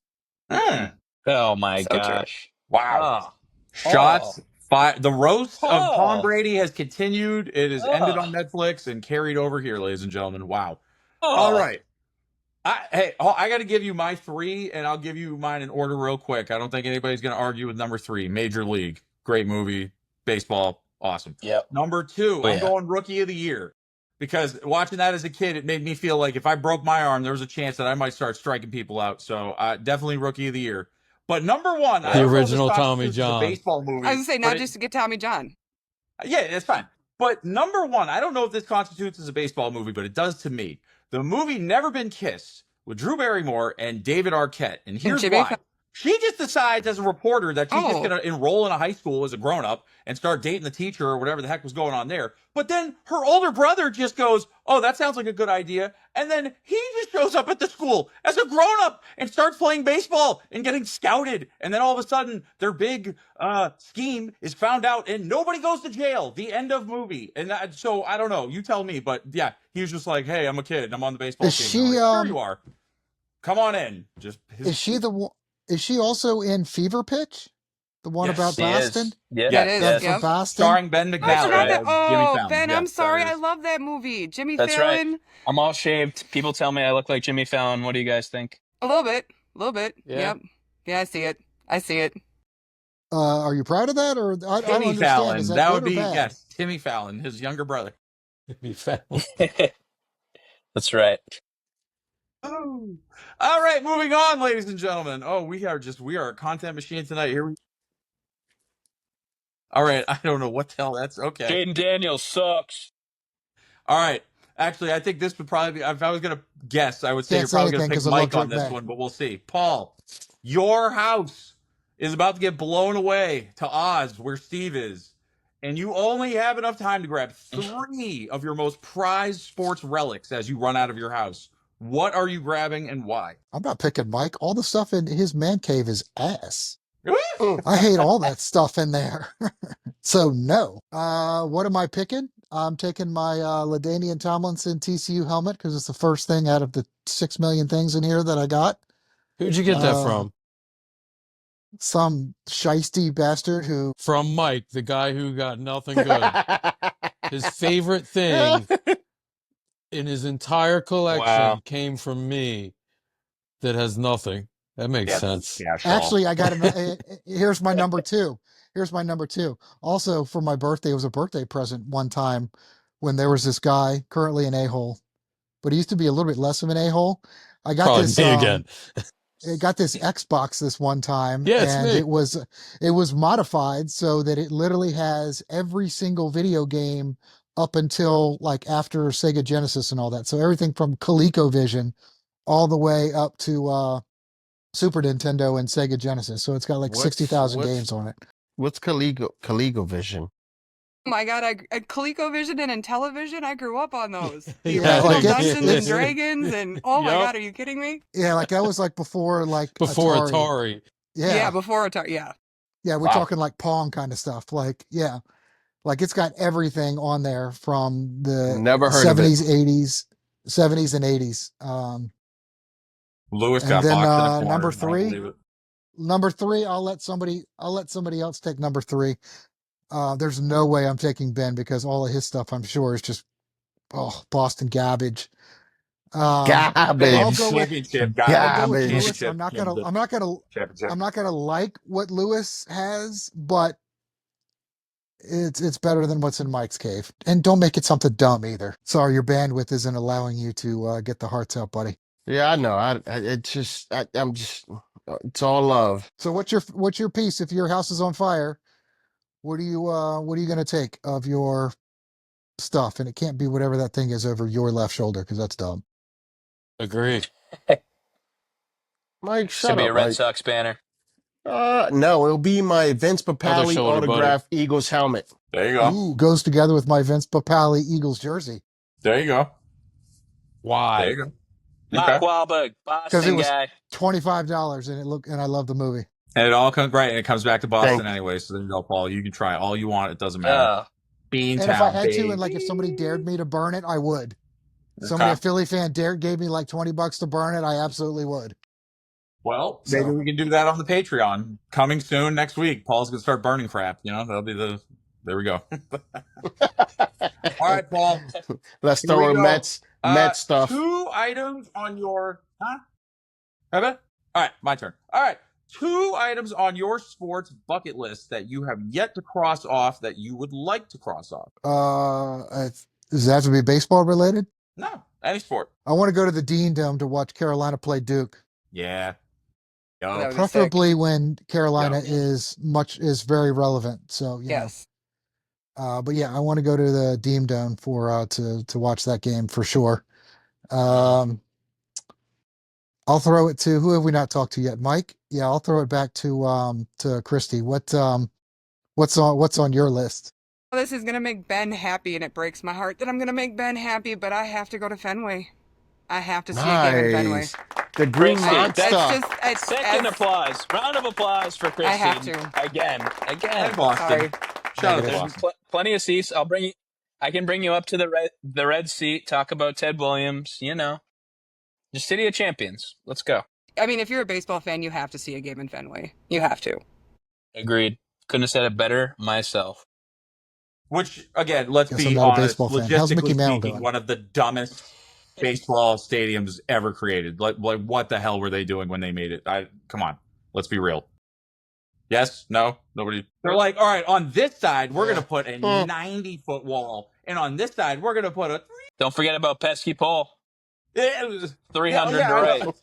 Oh my So true. gosh! Wow. Shots fired. The roast of Tom Brady has continued. It has ended on Netflix and carried over here, ladies and gentlemen. Wow. All right. I got to give you my 3, and I'll give you mine in order real quick. I don't think anybody's going to argue with #3. Major League. Great movie. Baseball. Awesome. Yep. #2, I'm going Rookie of the Year. Because watching that as a kid, it made me feel like if I broke my arm, there was a chance that I might start striking people out. So definitely Rookie of the Year. But #1, The original Tommy John. A baseball movie. I was going to say, not just to get Tommy John. Yeah, it's fine. But #1, I don't know if this constitutes as a baseball movie, but it does to me. The movie Never Been Kissed with Drew Barrymore and David Arquette. And here's why. She just decides as a reporter that she's just going to enroll in a high school as a grown-up and start dating the teacher or whatever the heck was going on there. But then her older brother just goes, oh, that sounds like a good idea. And then he just shows up at the school as a grown-up and starts playing baseball and getting scouted. And then all of a sudden, their big scheme is found out and nobody goes to jail. The end of movie. And so, I don't know. You tell me. But yeah, he was just like, hey, I'm a kid and I'm on the baseball team. Sure you are. Come on in. Is she also in Fever Pitch? The one about Boston? Yeah, it is. From Boston? Starring Ben McNally. Jimmy Fallon. Ben, I'm sorry. I love that movie. Jimmy Fallon. Right. I'm all shaved. People tell me I look like Jimmy Fallon. What do you guys think? A little bit. Yeah. Yep. Yeah, I see it. Are you proud of that? Or I don't Timmy understand. Fallon. Is That would good or be, bad? yes, Timmy Fallon, his younger brother. Timmy Fallon. That's right. Oh. All right, moving on, ladies and gentlemen. Oh, we are a content machine tonight. Here we All right, I don't know what the hell that's okay. Jaden Daniels sucks. All right. Actually, I think this would probably be, if I was going to guess, I would say you're probably going to pick Mike on this one, but we'll see. Paul, your house is about to get blown away to Oz, where Steve is, and you only have enough time to grab 3 of your most prized sports relics as you run out of your house. What are you grabbing and why? I'm not picking Mike. All the stuff in his man cave is ass. I hate all that stuff in there. So no. What am I picking? I'm taking my LaDainian Tomlinson TCU helmet because it's the first thing out of the 6 million things in here that I got. Who'd you get that from? Some shisty bastard who... From Mike, the guy who got nothing good. His favorite thing in his entire collection came from me that has nothing. That makes sense. Yeah, actually, I got here's my #2. Here's my #2. Also, for my birthday, it was a birthday present one time when there was this guy, currently an a-hole, but he used to be a little bit less of an a-hole. I got Probably me again. I got this Xbox this one time, and it was modified so that it literally has every single video game up until like after Sega Genesis and all that. So everything from ColecoVision all the way up to Super Nintendo and Sega Genesis. So it's got like 60,000 games on it. What's ColecoVision? Oh my God, ColecoVision and Intellivision, I grew up on those. The Yeah, original like- Dungeons and Dragons, and oh my Yup. God, are you kidding me? Yeah, like that was like before Before Atari. Yeah. Yeah, before Atari, yeah. Yeah, we're Wow. talking like Pong kind of stuff. Like, yeah, like it's got everything on there from the Never heard of it. 70s and 80s. Lewis And got then boxed in a corner. number I don't three, believe it. I'll let somebody else take number 3. There's no way I'm taking Ben because all of his stuff, I'm sure, is just Boston garbage. I'll Garbage. go with Championship, guys. I'll go with Garbage. Lewis. I'm not gonna like what Lewis has, but it's better than what's in Mike's cave. And don't make it something dumb either. Sorry, your bandwidth isn't allowing you to get the hearts out, buddy. Yeah, I know. I'm just. It's all love. So what's your piece? If your house is on fire, what are you gonna take of your stuff? And it can't be whatever that thing is over your left shoulder because that's dumb. Agree. Mike, Should shut be up, a Red Mike. Sox banner. No, it'll be my Vince Papale shoulder, buddy. autographed Eagles helmet. There you go. Ooh, goes together with my Vince Papale Eagles jersey. There you go. Why? There you go. Mark Okay. Wahlberg, Because Boston it was guy. $25 and I love the movie. And it all comes right, and it comes back to Boston Thank- anyway. So there you go, Paul. You can try all you want. It doesn't matter. Oh, Beantown, And if I had to, baby. and like if somebody dared me to burn it, I would. Okay. A Philly fan gave me like $20 to burn it, I absolutely would. Well, maybe we can do that on the Patreon. Coming soon next week. Paul's gonna start burning crap. That'll be there we go. All right, Paul. Let's Here throw we in go. Mets stuff. 2 items on your Have it? All right, my turn. All right. 2 items on your sports bucket list that you have yet to cross off that you would like to cross off. Does that have to be baseball related? No, any sport. I want to go to the Dean Dome to watch Carolina play Duke. Yeah. Go. That would be Preferably when Carolina Yeah. is very relevant. So Yes. but yeah, I want to go to the Dean Dome for to watch that game for sure. I'll throw it to who have we not talked to yet? Mike? Yeah, I'll throw it back to Christy. What's on your list? This is going to make Ben happy, and it breaks my heart that I'm going to make Ben happy, but I have to go to Fenway. I have to see a game in Fenway. Nice. The Green Christy, Monster. second applause. Round of applause for Christy. I have to. Again. Hey, Boston. Sorry. Shout out to There's Boston. plenty of seats. I can bring you up to the red seat, talk about Ted Williams, Just City of Champions. Let's go. I mean, if you're a baseball fan, you have to see a game in Fenway. You have to. Agreed. Couldn't have said it better myself. Which, again, let's Guess be I'm not a honest, baseball fan. How's Mickey logistically Mantle speaking, doing? one of the dumbest baseball stadiums ever created. Like, what the hell were they doing when they made it? Come on, let's be real. Yes? No? Nobody? They're like, all right, on this side, we're going to put a 90-foot wall, and on this side, we're going to put a Don't forget about pesky pole. 300 Yeah, to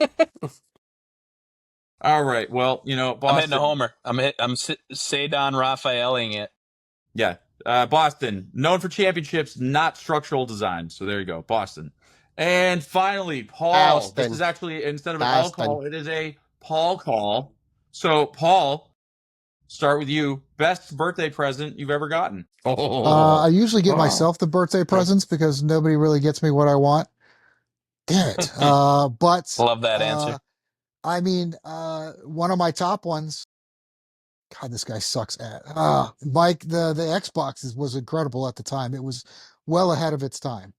right. All right, well, Boston. I'm hitting a homer. I'm Cedon Raphaeling it. Yeah. Boston, known for championships, not structural design. So there you go, Boston. And finally, Paul. Alston. This is actually, instead of an Alston. alcohol, it is a Paul call. So, Paul, start with you. Best birthday present you've ever gotten? I usually get Wow. myself the birthday presents because nobody really gets me what I want. Damn it. But Love that answer. I mean, one of my top ones. God, this guy sucks at. Mike, the Xbox was incredible at the time. It was well ahead of its time.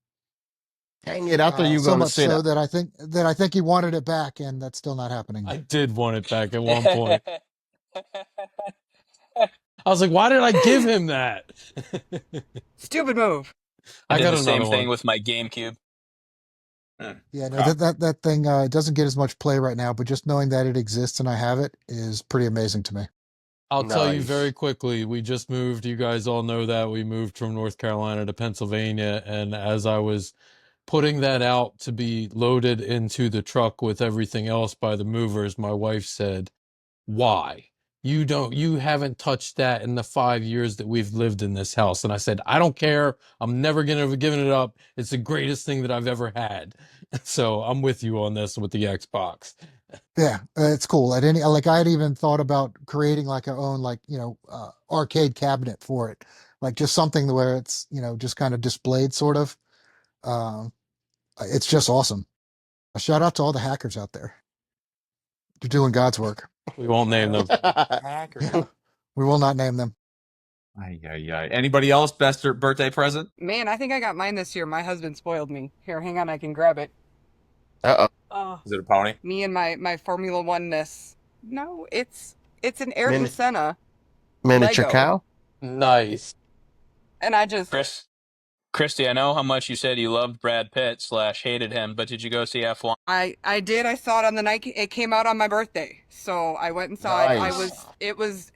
Dang it! I thought you were So going to much say so that. that I think he wanted it back, and that's still not happening. I did want it back at one point. I was like, why did I give him that? Stupid move. I I did got the same another thing one. with my GameCube. Yeah, no, that thing doesn't get as much play right now, but just knowing that it exists and I have it is pretty amazing to me. I'll tell you Nice. very quickly, we just moved. You guys all know that. We moved from North Carolina to Pennsylvania. And as I was putting that out to be loaded into the truck with everything else by the movers, my wife said, why? You haven't touched that in the 5 years that we've lived in this house. And I said, I don't care. I'm never going to give it up. It's the greatest thing that I've ever had. So I'm with you on this with the Xbox. Yeah, it's cool. I had even thought about creating like our own arcade cabinet for it, like just something where it's just kind of displayed sort of. It's just awesome. A shout out to all the hackers out there. You're doing God's work. We won't name them. We will not name them. Anybody else? Best birthday present? Man, I think I got mine this year. My husband spoiled me. Here, hang on, I can grab it. Uh-oh. Is it a pony? Me and my Formula One-ness. No, it's an Ayrton Senna Miniature Lego. cow? Nice. And I just... Christy, I know how much you said you loved Brad Pitt / hated him, but did you go see F1? I did. I saw it on the night it came out on my birthday. So I went and saw it. It was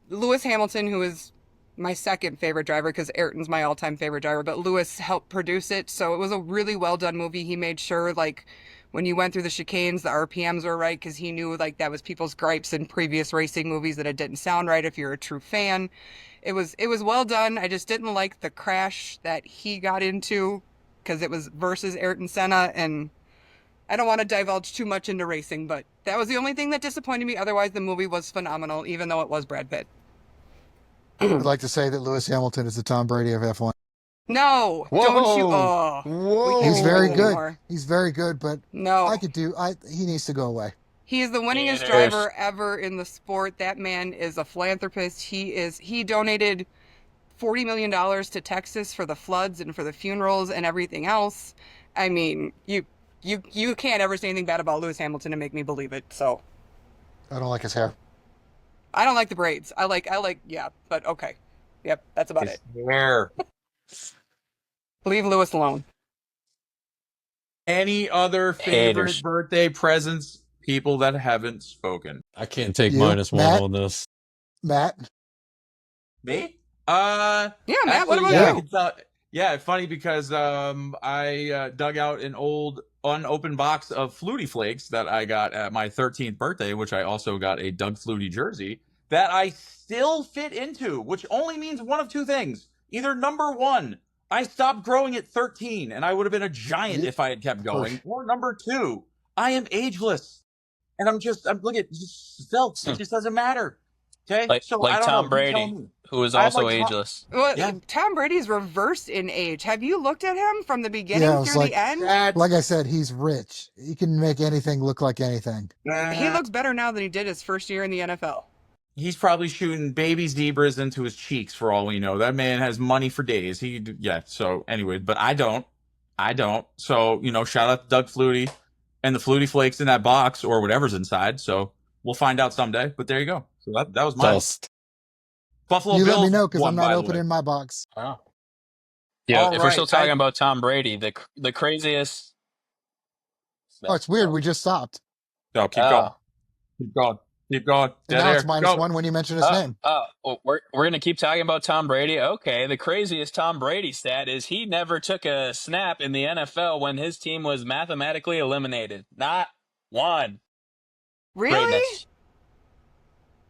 Lewis Hamilton, who is my second favorite driver because Ayrton's my all-time favorite driver, but Lewis helped produce it. So it was a really well done movie. He made sure, like, when you went through the chicanes, the RPMs were right because he knew, like, that was people's gripes in previous racing movies that it didn't sound right if you're a true fan. It was well done. I just didn't like the crash that he got into because it was versus Ayrton Senna, and I don't want to divulge too much into racing, but that was the only thing that disappointed me. Otherwise, the movie was phenomenal, even though it was Brad Pitt. I'd like to say that Lewis Hamilton is the Tom Brady of F1. No, don't you? Oh, Whoa. He's very good. Anymore. He's very good, but No, he needs to go away. he is the winningest driver ever in the sport. That man is a philanthropist. He donated $40 million to Texas for the floods and for the funerals and everything else. I mean, you can't ever say anything bad about Lewis Hamilton and make me believe it. So I don't like his hair. I don't like the braids. I like, yeah, but okay. Yep, that's about it. Hair. Leave Lewis alone. Any other favorite birthday presents? People that haven't spoken. I can't take You, -1 Matt? on this. Matt? Me? Yeah, Matt, what actually, about you? Yeah, funny because I dug out an old unopened box of Flutie Flakes that I got at my 13th birthday, which I also got a Doug Flutie jersey that I still fit into, which only means one of two things. Either number one, I stopped growing at 13 and I would have been a giant if I had kept going, or number two, I am ageless. And I'm look at stealth. It just doesn't matter. Okay? Like I don't Tom know. Brady, who is also ageless. Well, Yeah. Tom Brady's reversed in age. Have you looked at him from the beginning through the end? Like I said, he's rich. He can make anything look like anything. He looks better now than he did his first year in the NFL. He's probably shooting baby zebras into his cheeks for all we know. That man has money for days. So anyway, but I don't. So, shout out to Doug Flutie and the Flutie Flakes in that box or whatever's inside. So we'll find out someday. But there you go. So that was mine. Buffalo You Bills. let me know because won, I'm not by the opening my box. Oh. Yeah, All if we're right, still talking about Tom Brady, the craziest. Oh, it's weird. We just stopped. No, keep going. Keep going. Keep going. And now it's -1 when you mention his name. Well, we're going to keep talking about Tom Brady. Okay, the craziest Tom Brady stat is he never took a snap in the NFL when his team was mathematically eliminated. Not one. Really? Greatness.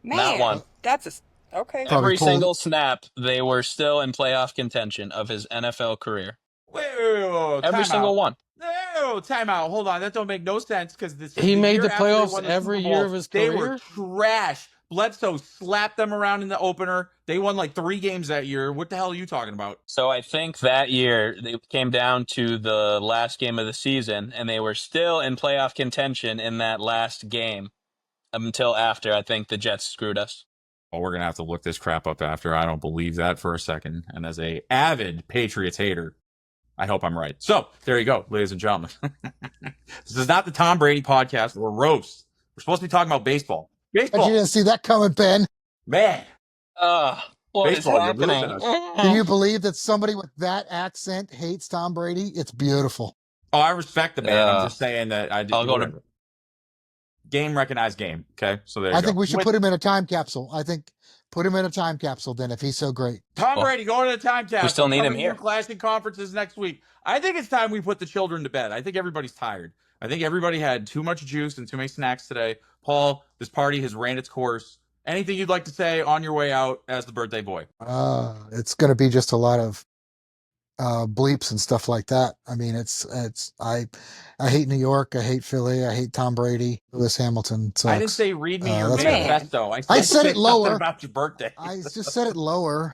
Man, Not one. That's okay. Every single snap, they were still in playoff contention of his NFL career. Wait, Every single one. No, time out. Hold on. That don't make no sense because He made the playoffs every year of his career? They were trash. Bledsoe slapped them around in the opener. They won like 3 games that year. What the hell are you talking about? So I think that year they came down to the last game of the season, and they were still in playoff contention in that last game until after I think the Jets screwed us. Well, we're going to have to look this crap up after. I don't believe that for a second. And as a avid Patriots hater, I hope I'm right. So there you go, ladies and gentlemen. This is not the Tom Brady podcast or roast. We're supposed to be talking about baseball. But you didn't see that coming, Ben. Man. What baseball, is happening? Do you believe that somebody with that accent hates Tom Brady? It's beautiful. Oh, I respect the man. I'm just saying that I'll go to game recognized game. Okay, so there you I go. think we should put him in a time capsule. Put him in a time capsule then if he's so great. Tom Brady going to the time capsule. We still need him here. Classic conferences next week. I think it's time we put the children to bed. I think everybody's tired. I think everybody had too much juice and too many snacks today. Paul, this party has ran its course. Anything you'd like to say on your way out as the birthday boy? It's going to be just a lot of bleeps and stuff like that. I mean, I hate New York. I hate Philly. I hate Tom Brady. Lewis Hamilton sucks. I didn't say read me your that's manifesto. I said it lower. about your birthday. I just said it lower.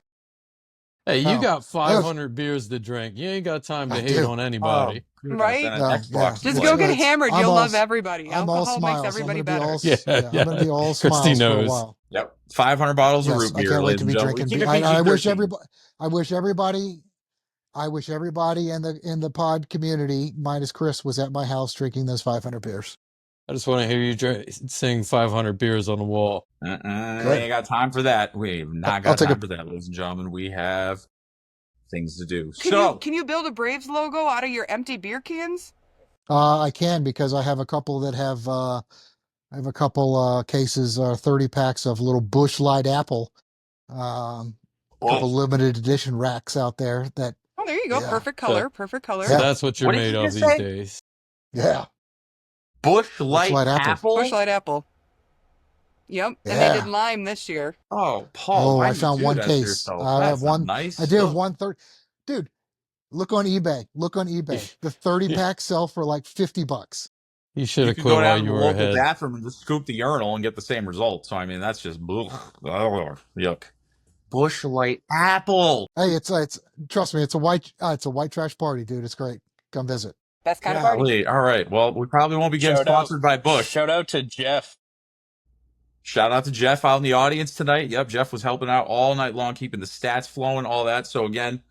Hey, you No. got 500 beers to drink. You ain't got time to I hate do. on anybody. Right? And an No, Xbox yeah. Just to It's- go play. get it's- hammered. I'm You'll all love s- everybody. I'm all Alcohol makes smiles. I'm everybody gonna be better. all Yeah, I'm gonna be all Christy smiles for a knows. while. Yep. 500 bottles of Yes, root I beer, can't wait ladies to and be gentlemen. drinking We keep beer. it I wish PG-13. I wish everybody in the pod community, minus Chris, was at my house drinking those 500 beers. I just want to hear you sing 500 beers on the wall. We Good. ain't got time for that. We have not I'll got take time a. for that, ladies and gentlemen. We have things to do. Can you build a Braves logo out of your empty beer cans? I can because I have a couple that have. I have a couple cases, 30 packs of little Bush Light Apple. A couple limited edition racks out there that. Oh, there you go. Yeah. Perfect So- color. Perfect color. So Yeah. that's what you're What did made you of just these say? days. Yeah. Bush Light Light Apple. Apple? Bush Light Apple. Yep. And they Yeah. did lime this year. Oh, Paul, Oh, why I did you found do one that to case. yourself? I That's have not one. nice. I do have Ugh. 130. Dude, look on eBay. Look on eBay. The 30 packs sell for like $50. You should You have could quit go while down to you the were local ahead. bathroom and just scoop the urinal and get the same result. So, I mean, that's just yuck. Bush Light Apple. Hey, it's trust me, it's a white trash party, dude. It's great. Come visit. Best kind of party. Golly. All right. Well, we probably won't be getting sponsored by Bush. Shout out to Jeff. Shout out to Jeff out in the audience tonight. Yep, Jeff was helping out all night long, keeping the stats flowing, all that. So again,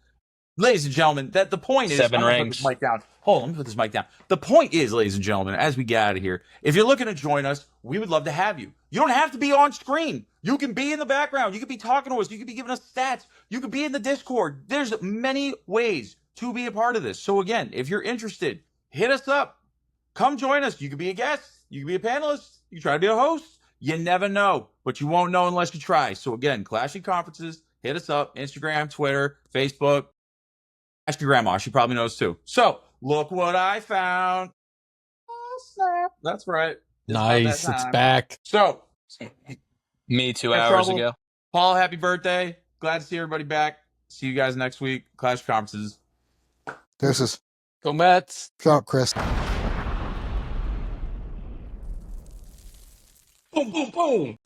ladies and gentlemen, that the point is, 7 I'm gonna put rings. this mic down. Hold on, let me put this mic down. The point is, ladies and gentlemen, as we get out of here, if you're looking to join us, we would love to have you. You don't have to be on screen. You can be in the background. You can be talking to us. You can be giving us stats. You can be in the Discord. There's many ways to be a part of this. So again, if you're interested, hit us up. Come join us. You can be a guest. You can be a panelist. You can try to be a host. You never know, but you won't know unless you try. So again, Clashing Conferences, hit us up, Instagram, Twitter, Facebook. Ask your grandma, she probably knows too. So look what I found. Oh, snap. That's right. It's about that Nice. It's time. back. So, Me 2 Have hours trouble? ago. Paul, happy birthday. Glad to see everybody back. See you guys next week. Clash Conferences. This is Go Mets. shut up, Chris. Boom, boom, boom.